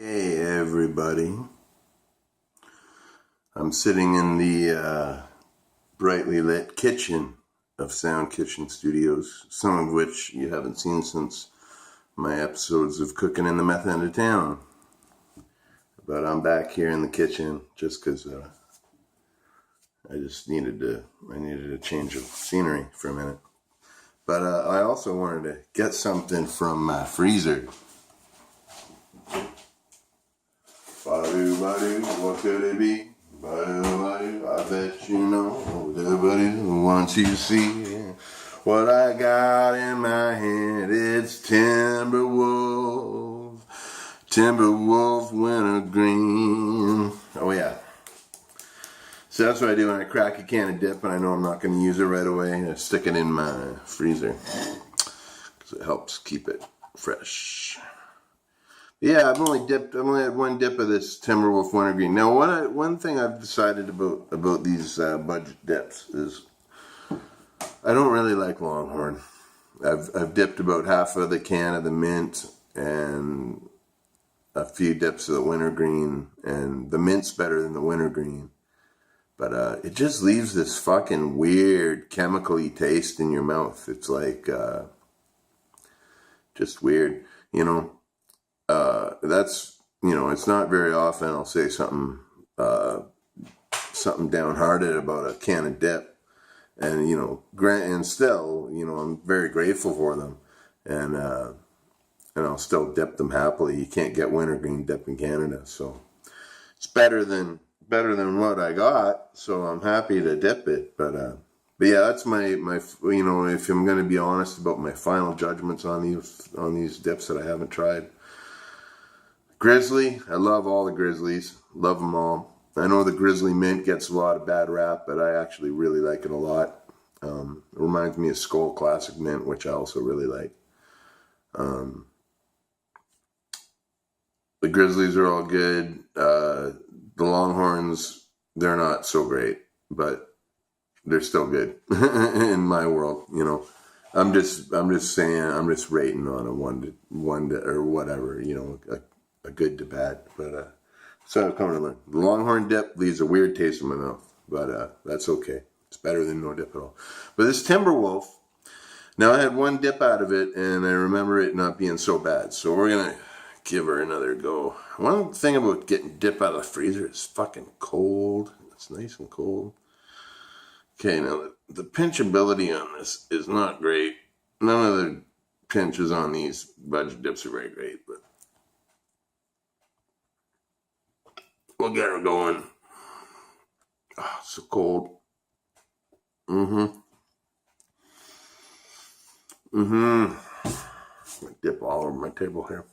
Hey everybody, I'm sitting in the brightly lit kitchen of Sound Kitchen Studios, some of which you haven't seen since my episodes of Cooking in the Meth End of Town. But I'm back here in the kitchen just because I needed a change of scenery for a minute. But I also wanted to get something from my freezer. Badu, what could it be? Badu, I bet you know. Everybody wants you to see what I got in my hand. It's Timberwolf. Timberwolf Wintergreen. Oh, yeah. So that's what I do when I crack a can of dip and I know I'm not going to use it right away. I stick it in my freezer because it helps keep it fresh. Yeah, I've only had one dip of this Timberwolf Wintergreen. Now, one thing I've decided about these budget dips is I don't really like Longhorn. I've dipped about half of the can of the mint and a few dips of the Wintergreen, and the mint's better than the Wintergreen. But it just leaves this fucking weird chemical-y taste in your mouth. It's like just weird, you know. It's not very often I'll say something downhearted about a can of dip, and still, I'm very grateful for them, and I'll still dip them happily. You can't get wintergreen dip in Canada, so it's better than what I got. So I'm happy to dip it, but yeah, that's my if I'm going to be honest about my final judgments on these dips that I haven't tried. Grizzly, I love all the Grizzlies. Love them all. I know the Grizzly Mint gets a lot of bad rap, but I actually really like it a lot. It reminds me of Skoal Classic Mint, which I also really like. The Grizzlies are all good. The Longhorns, they're not so great, but they're still good in my world. I'm just saying, I'm just rating on a one to or whatever. A good to bad, but so I've come to learn. The Longhorn dip leaves a weird taste in my mouth, but that's okay. It's better than no dip at all. But this Timberwolf, now I had one dip out of it, and I remember it not being so bad. So we're gonna give her another go. One thing about getting dip out of the freezer is fucking cold. It's nice and cold. Okay, now the pinchability on this is not great. None of the pinches on these budget dips are very great, but we'll get her going. Oh, so cold. Dip all over my table here.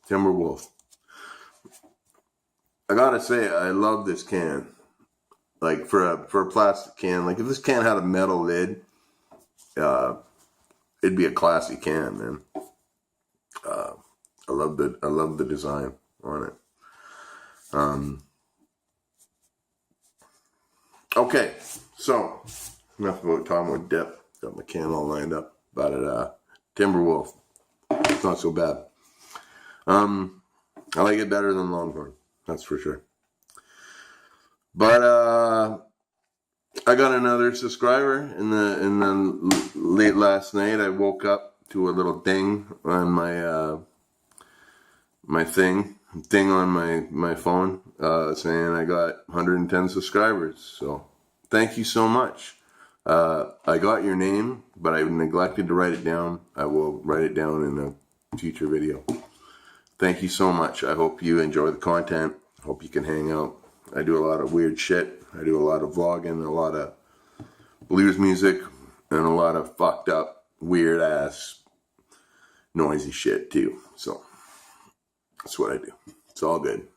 Timberwolf. I gotta say, I love this can. Like for a plastic can, like if this can had a metal lid, it'd be a classy can, man. I love the design on it. Okay, so enough about talking about dip. Got my can all lined up. But Timberwolf, it's not so bad. I like it better than Longhorn, that's for sure. But I got another subscriber in the late last night. I woke up to a little ding on my my thing on my phone saying I got 110 subscribers. So thank you so much. I got your name, but I neglected to write it down. I will write it down in a future video. Thank you so much. I hope you enjoy the content. I hope you can hang out. I do a lot of weird shit. I do a lot of vlogging, a lot of blues music, and a lot of fucked up, weird ass, noisy shit too. So that's what I do. It's all good.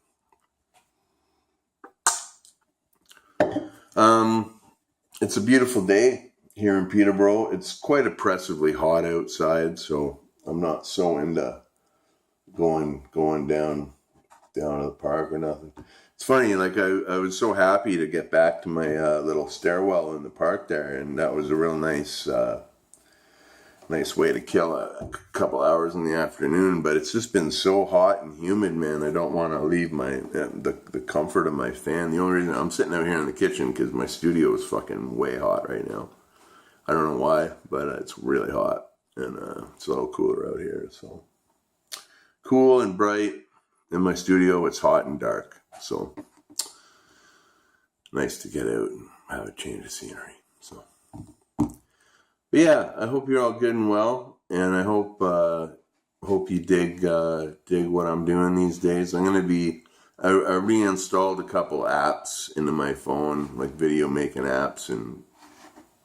It's a beautiful day here in Peterborough. It's quite oppressively hot outside, so I'm not so into going down to the park or nothing. It's funny, like I was so happy to get back to my little stairwell in the park there, and that was a real nice nice way to kill a couple hours in the afternoon. But it's just been so hot and humid, man. I don't want to leave the comfort of my fan. The only reason I'm sitting out here in the kitchen because my studio is fucking way hot right now. I don't know why, but it's really hot, and it's a little cooler out here. So cool and bright. In my studio, it's hot and dark. So nice to get out and have a change of scenery. So. But yeah, I hope you're all good and well, and I hope you dig what I'm doing these days. I reinstalled a couple apps into my phone, like video making apps and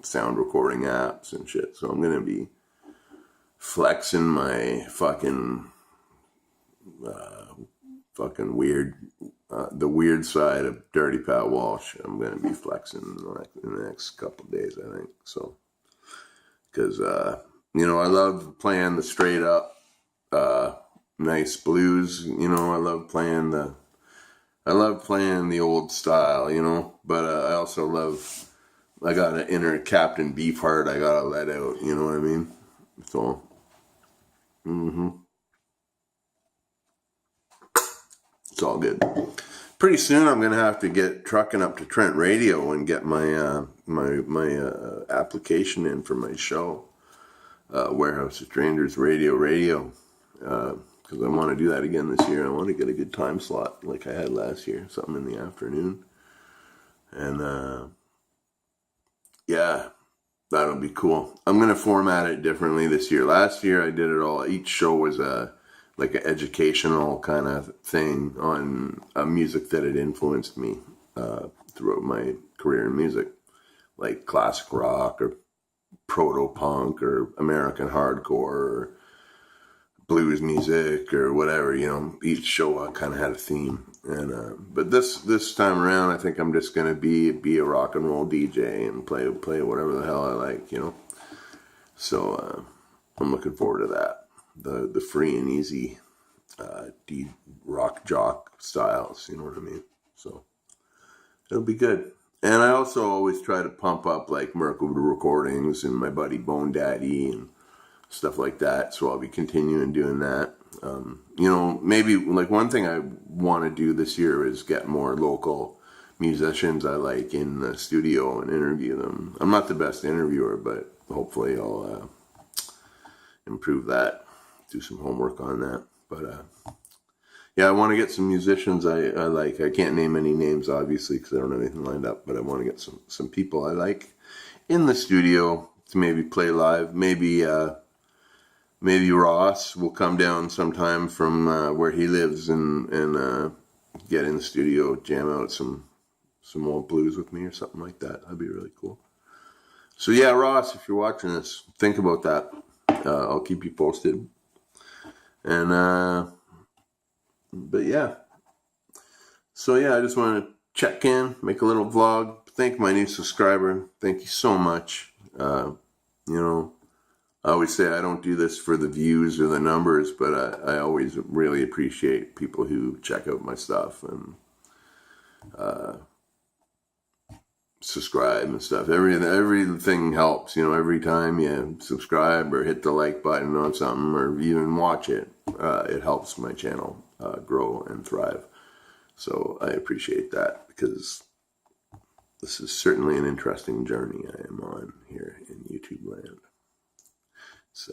sound recording apps and shit. So I'm gonna be flexing my fucking weird, the weird side of Dirty Pat Walsh. I'm gonna be flexing in the next couple of days, I think. So. Because, I love playing the straight up, nice blues, I love playing the old style, but I also I got an inner Captain Beefheart I gotta let out, you know what I mean? So, it's all good. Pretty soon I'm gonna have to get trucking up to Trent Radio and get my application in for my show, Warehouse of Strangers Radio, because I want to do that again this year. I want to get a good time slot like I had last year, something in the afternoon, and yeah, that'll be cool. I'm gonna format it differently this year. Last year I did it all. Each show was like an educational kind of thing on music that had influenced me throughout my career in music, like classic rock or proto-punk or American hardcore or blues music or whatever. Each show kind of had a theme. And but this time around, I think I'm just gonna be a rock and roll DJ and play whatever the hell I like. So I'm looking forward to that. The free and easy rock jock styles, you know what I mean? So it'll be good. And I also always try to pump up like Merkwood recordings and my buddy Bone Daddy and stuff like that. So I'll be continuing doing that. Maybe like one thing I want to do this year is get more local musicians I like in the studio and interview them. I'm not the best interviewer, but hopefully I'll improve that. Do some homework on that. But yeah, I want to get some musicians I like. I can't name any names obviously because I don't have anything lined up, but I want to get some people I like in the studio to maybe play live. Maybe Ross will come down sometime from where he lives and get in the studio, jam out some old blues with me or something like that. That'd be really cool. So yeah, Ross, if you're watching this, think about that. I'll keep you posted. And but yeah. So yeah, I just want to check in, make a little vlog, thank my new subscriber. Thank you so much. I always say I don't do this for the views or the numbers, but I always really appreciate people who check out my stuff and subscribe and stuff. Everything helps, every time you subscribe or hit the like button on something or even watch it, it helps my channel grow and thrive. So I appreciate that because this is certainly an interesting journey I am on here in YouTube land. It's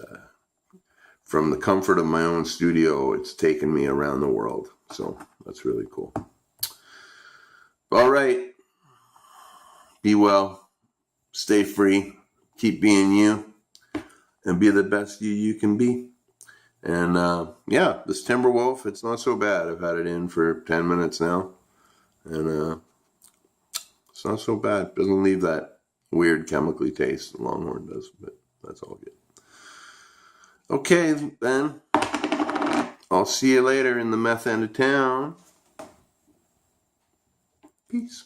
from the comfort of my own studio, it's taken me around the world. So that's really cool. All right. Be well, stay free, keep being you, and be the best you can be. And yeah, this Timberwolf, it's not so bad. I've had it in for 10 minutes now, and it's not so bad. Doesn't leave that weird chemically taste Longhorn does, but that's all good. Okay, then. I'll see you later in the meth end of town. Peace.